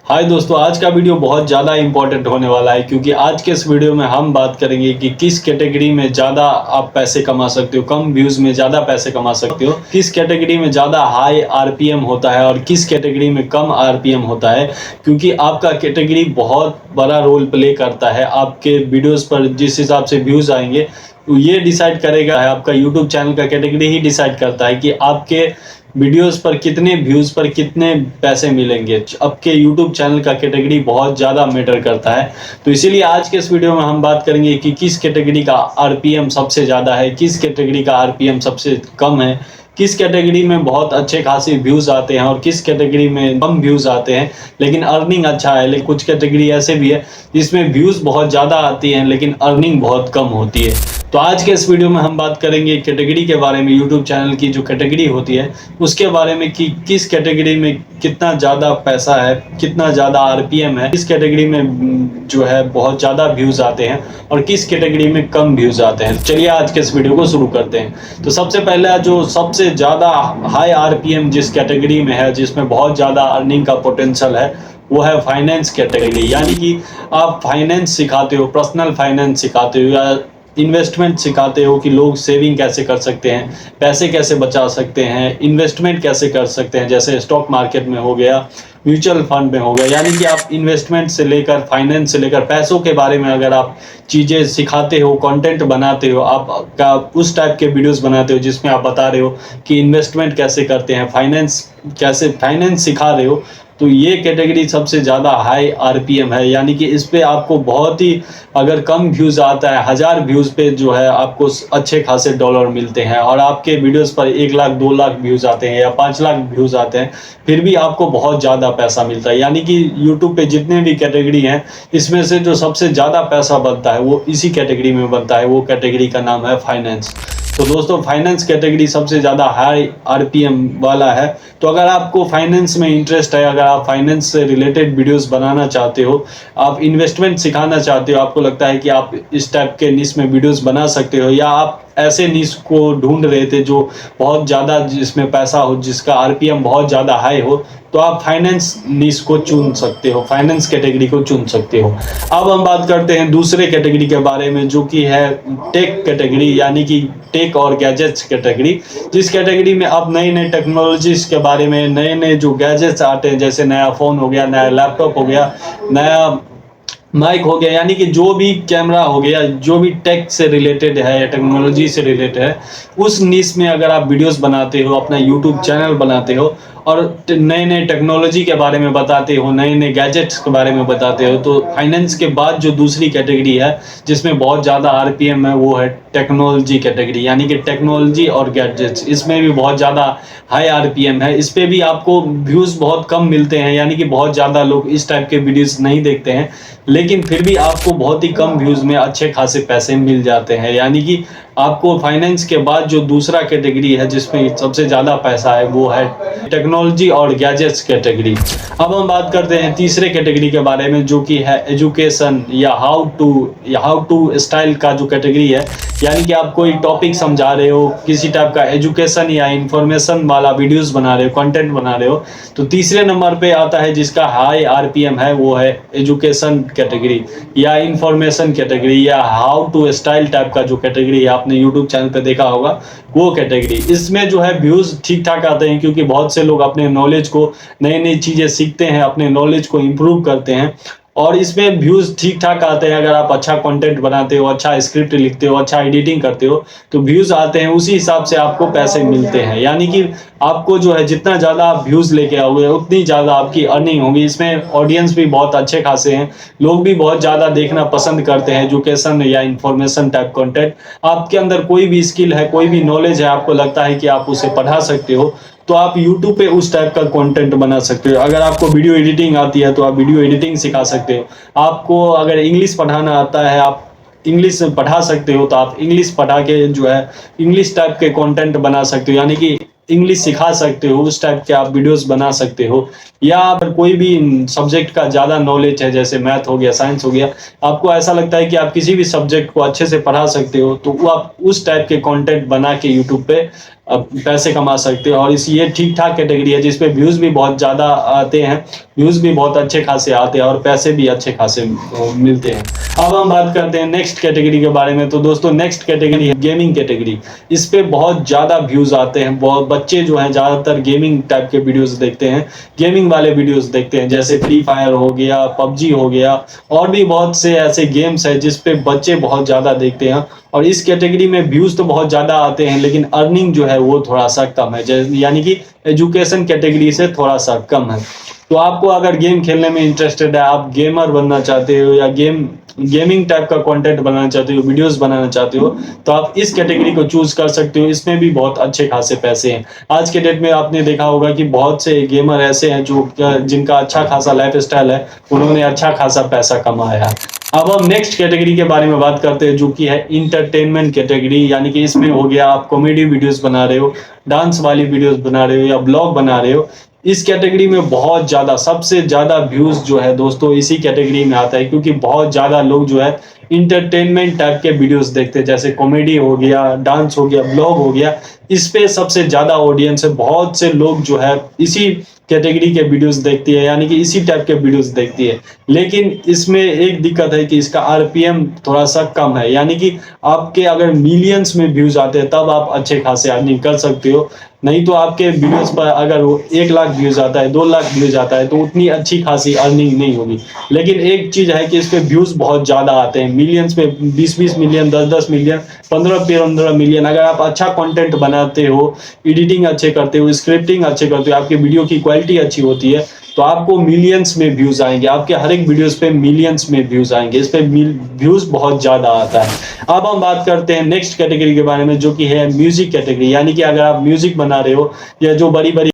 हाय दोस्तों, आज का वीडियो बहुत ज़्यादा इंपॉर्टेंट होने वाला है क्योंकि आज के इस वीडियो में हम बात करेंगे कि किस कैटेगरी में ज़्यादा आप पैसे कमा सकते हो, कम व्यूज़ में ज़्यादा पैसे कमा सकते हो, किस कैटेगरी में ज़्यादा हाई आरपीएम होता है और किस कैटेगरी में कम आरपीएम होता है। क्योंकि आपका कैटेगरी बहुत बड़ा रोल प्ले करता है आपके वीडियोज़ पर। जिस हिसाब से व्यूज़ आएंगे तो ये डिसाइड करेगा है, आपका यूट्यूब चैनल का कैटेगरी ही डिसाइड करता है कि आपके वीडियोस पर कितने व्यूज़ पर कितने पैसे मिलेंगे। आपके यूट्यूब चैनल का कैटेगरी बहुत ज़्यादा मैटर करता है। तो इसीलिए आज के इस वीडियो में हम बात करेंगे कि किस कैटेगरी का आरपीएम सबसे ज़्यादा है, किस कैटेगरी का आरपीएम सबसे कम है, किस कैटेगरी में बहुत अच्छे खासे व्यूज़ आते हैं और किस कैटेगरी में कम व्यूज़ आते हैं लेकिन अर्निंग अच्छा है। लेकिन कुछ कैटेगरी ऐसे भी है जिसमें व्यूज़ बहुत ज़्यादा आती हैं लेकिन अर्निंग बहुत कम होती है। तो आज के इस वीडियो में हम बात करेंगे कैटेगरी के बारे में, यूट्यूब चैनल की जो कैटेगरी होती है उसके बारे में कि किस कैटेगरी में कितना ज़्यादा पैसा है, कितना ज़्यादा आरपीएम है, किस कैटेगरी में जो है बहुत ज़्यादा व्यूज़ आते हैं और किस कैटेगरी में कम व्यूज़ आते हैं। चलिए आज के इस वीडियो को शुरू करते हैं। तो सबसे पहला जो सबसे ज़्यादा हाई आरपीएम जिस कैटेगरी में है, जिसमें बहुत ज़्यादा अर्निंग का पोटेंशियल है, वो है फाइनेंस कैटेगरी। यानी कि आप फाइनेंस सिखाते हो, पर्सनल फाइनेंस सिखाते हो या इन्वेस्टमेंट सिखाते हो कि लोग सेविंग कैसे कर सकते हैं, पैसे कैसे बचा सकते हैं, इन्वेस्टमेंट कैसे कर सकते हैं, जैसे स्टॉक मार्केट में हो गया, म्यूचुअल फंड में हो गया। यानी कि आप इन्वेस्टमेंट से लेकर फाइनेंस से लेकर पैसों के बारे में अगर आप चीज़ें सिखाते हो, कंटेंट बनाते हो, आप उस टाइप के वीडियोस बनाते हो जिसमें आप बता रहे हो कि इन्वेस्टमेंट कैसे करते हैं, फाइनेंस सिखा रहे हो, तो ये कैटेगरी सबसे ज़्यादा हाई आरपीएम है। यानी कि इस पे आपको बहुत ही, अगर कम व्यूज़ आता है, 1000 व्यूज़ पे जो है आपको अच्छे खासे डॉलर मिलते हैं और आपके वीडियोस पर 1 लाख 2 लाख व्यूज़ आते हैं या 5 लाख व्यूज़ आते हैं, फिर भी आपको बहुत ज़्यादा पैसा मिलता है। यानी कि यूट्यूब पे जितने भी कैटेगरी हैं इसमें से जो सबसे ज़्यादा पैसा बनता है वो इसी कैटेगरी में बनता है। वो कैटेगरी का नाम है फाइनेंस। तो दोस्तों, फाइनेंस कैटेगरी सबसे ज़्यादा हाई आरपीएम वाला है। तो अगर आपको फाइनेंस में इंटरेस्ट है, अगर आप फाइनेंस से रिलेटेड वीडियोस बनाना चाहते हो, आप इन्वेस्टमेंट सिखाना चाहते हो, आपको लगता है कि आप इस टाइप के निश में वीडियोस बना सकते हो, या आप ऐसे निश को ढूंढ रहे थे जो बहुत ज़्यादा, जिसमें पैसा हो, जिसका आरपीएम बहुत ज़्यादा हाई हो, तो आप फाइनेंस निश को चुन सकते हो, फाइनेंस कैटेगरी को चुन सकते हो। अब हम बात करते हैं दूसरे कैटेगरी के बारे में जो कि है टेक कैटेगरी, यानी कि टेक और गैजेट्स कैटेगरी। जिस कैटेगरी में अब नई नई टेक्नोलॉजीज के बारे में, नए नए जो गैजेट्स आते हैं, जैसे नया फ़ोन हो गया, नया लैपटॉप हो गया, नया माइक हो गया, यानी कि जो भी कैमरा हो गया, जो भी टेक से रिलेटेड है या टेक्नोलॉजी से रिलेटेड है, उस निश में अगर आप वीडियोस बनाते हो, अपना यूट्यूब चैनल बनाते हो और नए नए टेक्नोलॉजी के बारे में बताते हो, नए नए गैजेट्स के बारे में बताते हो, तो फाइनेंस के बाद जो दूसरी कैटेगरी है जिसमें बहुत ज़्यादा आरपीएम है वो है टेक्नोलॉजी कैटेगरी। यानी कि टेक्नोलॉजी और गैजेट्स, इसमें भी बहुत ज़्यादा हाई आरपीएम है। इस पर भी आपको व्यूज़ बहुत कम मिलते हैं, यानी कि बहुत ज़्यादा लोग इस टाइप के वीडियोस नहीं देखते हैं, लेकिन फिर भी आपको बहुत ही कम व्यूज़ में अच्छे खासे पैसे मिल जाते हैं। यानी कि आपको फाइनेंस के बाद जो दूसरा कैटेगरी है जिसमें सबसे ज़्यादा पैसा है वो है टेक्नोलॉजी और गैजेट्स कैटेगरी। अब हम बात करते हैं तीसरे कैटेगरी के बारे में जो कि है एजुकेशन या हाउ टू स्टाइल का जो कैटेगरी है। यानी कि आप कोई टॉपिक समझा रहे हो, किसी टाइप का एजुकेशन या इंफॉर्मेशन वाला वीडियोस बना रहे हो, कंटेंट बना रहे हो, तो तीसरे नंबर पे आता है जिसका हाई आरपीएम है वो है एजुकेशन कैटेगरी या इंफॉर्मेशन कैटेगरी या हाउ टू स्टाइल टाइप का जो कैटेगरी है, आपने यूट्यूब चैनल पे देखा होगा वो कैटेगरी। इसमें जो है व्यूज़ ठीक ठाक आते हैं क्योंकि बहुत से लोग अपने नॉलेज को, नई नई चीज़ें सीखते हैं, अपने नॉलेज को इम्प्रूव करते हैं और इसमें व्यूज़ ठीक ठाक आते हैं। अगर आप अच्छा कंटेंट बनाते हो, अच्छा स्क्रिप्ट लिखते हो, अच्छा एडिटिंग करते हो, तो व्यूज़ आते हैं, उसी हिसाब से आपको पैसे मिलते हैं। यानी कि आपको जो है जितना ज़्यादा आप व्यूज़ लेके आओगे उतनी ज़्यादा आपकी अर्निंग होगी। इसमें ऑडियंस भी बहुत अच्छे खासे हैं, लोग भी बहुत ज़्यादा देखना पसंद करते हैं एजुकेशन या इंफॉर्मेशन टाइप कंटेंट। आपके अंदर कोई भी स्किल है, कोई भी नॉलेज है, आपको लगता है कि आप उसे पढ़ा सकते हो, तो आप YouTube पे उस टाइप का कंटेंट बना सकते हो। अगर आपको वीडियो एडिटिंग आती है तो आप वीडियो एडिटिंग सिखा सकते हो। आपको अगर इंग्लिश पढ़ाना आता है, आप इंग्लिश पढ़ा सकते हो, तो आप इंग्लिश पढ़ा के जो है इंग्लिश टाइप के कंटेंट बना सकते हो, यानी कि इंग्लिश सिखा सकते हो, उस टाइप के आप वीडियोस बना सकते हो। या अगर कोई भी सब्जेक्ट का ज़्यादा नॉलेज है, जैसे मैथ हो गया, साइंस हो गया, आपको ऐसा लगता है कि आप किसी भी सब्जेक्ट को अच्छे से पढ़ा सकते हो, तो वो आप उस टाइप के कंटेंट बना के यूट्यूब पे पैसे कमा सकते हो। और इस ये ठीक ठाक कैटेगरी है जिसपे व्यूज़ भी बहुत ज़्यादा आते हैं, व्यूज़ भी बहुत अच्छे खासे आते हैं और पैसे भी अच्छे खासे मिलते हैं। अब हम बात करते हैं नेक्स्ट कैटेगरी के बारे में। तो दोस्तों नेक्स्ट कैटेगरी है गेमिंग कैटेगरी। इस पे बहुत ज़्यादा व्यूज़ आते हैं, बहुत बच्चे जो हैं ज़्यादातर गेमिंग टाइप के वीडियोज़ देखते हैं, गेमिंग वाले वीडियोज़ देखते हैं, जैसे फ्री फायर हो गया, पबजी हो गया और भी बहुत से ऐसे गेम्स हैं जिस पे बच्चे बहुत ज़्यादा देखते हैं। और इस कैटेगरी में व्यूज़ तो बहुत ज़्यादा आते हैं लेकिन अर्निंग जो है वो थोड़ा सा कम है, यानी कि एजुकेशन कैटेगरी से थोड़ा सा कम है। तो आपको अगर गेम खेलने में इंटरेस्टेड है, आप गेमर बनना चाहते हो या गेमिंग टाइप का कंटेंट बनाना चाहते हो, वीडियोस बनाना चाहते हो, तो आप इस कैटेगरी को चूज कर सकते हो। इसमें भी बहुत अच्छे खासे पैसे हैं। आज के डेट में आपने देखा होगा कि बहुत से गेमर ऐसे हैं जो जिनका अच्छा खासा लाइफ स्टाइल है, उन्होंने अच्छा खासा पैसा कमाया है। अब हम नेक्स्ट कैटेगरी के बारे में बात करते हैं जो कि है इंटरटेनमेंट कैटेगरी, यानी कि इसमें हो गया आप कॉमेडी वीडियोस बना रहे हो, डांस वाली वीडियोस बना रहे हो या ब्लॉग बना रहे हो। इस कैटेगरी में बहुत ज़्यादा, सबसे ज़्यादा व्यूज़ जो है दोस्तों इसी कैटेगरी में आता है, क्योंकि बहुत ज़्यादा लोग जो है इंटरटेनमेंट टाइप के वीडियोस देखते हैं, जैसे कॉमेडी हो गया, डांस हो गया, ब्लॉग हो गया। इस पे सबसे ज़्यादा ऑडियंस है, बहुत से लोग जो है इसी कैटेगरी के वीडियोस देखती है, यानी कि इसी टाइप के वीडियोस देखती है। लेकिन इसमें एक दिक्कत है कि इसका आरपीएम थोड़ा सा कम है, यानी कि आपके अगर मिलियंस में व्यूज आते हैं तब आप अच्छे खासे अर्निंग कर सकते हो। नहीं तो आपके वीडियोस पर अगर वो 1 लाख व्यूज आता है, 2 लाख व्यूज आता है, तो उतनी अच्छी खासी अर्निंग नहीं होगी। लेकिन एक चीज है कि इस पे व्यूज बहुत ज्यादा आते हैं, मिलियंस में 20-20 मिलियन, 10-10 मिलियन, 15-15 मिलियन। अगर आप अच्छा कंटेंट बनाते हो, एडिटिंग अच्छे करते हो, स्क्रिप्टिंग अच्छे करते हो, आपकी वीडियो की क्वालिटी अच्छी होती है, तो आपको मिलियंस में व्यूज आएंगे। आपके हर एक वीडियोस पे मिलियंस में व्यूज आएंगे। इस पे व्यूज बहुत ज्यादा आता है। अब हम बात करते हैं नेक्स्ट कैटेगरी के बारे में जो कि है म्यूजिक कैटेगरी, यानी कि अगर आप म्यूजिक बना रहे हो या जो बड़ी बड़ी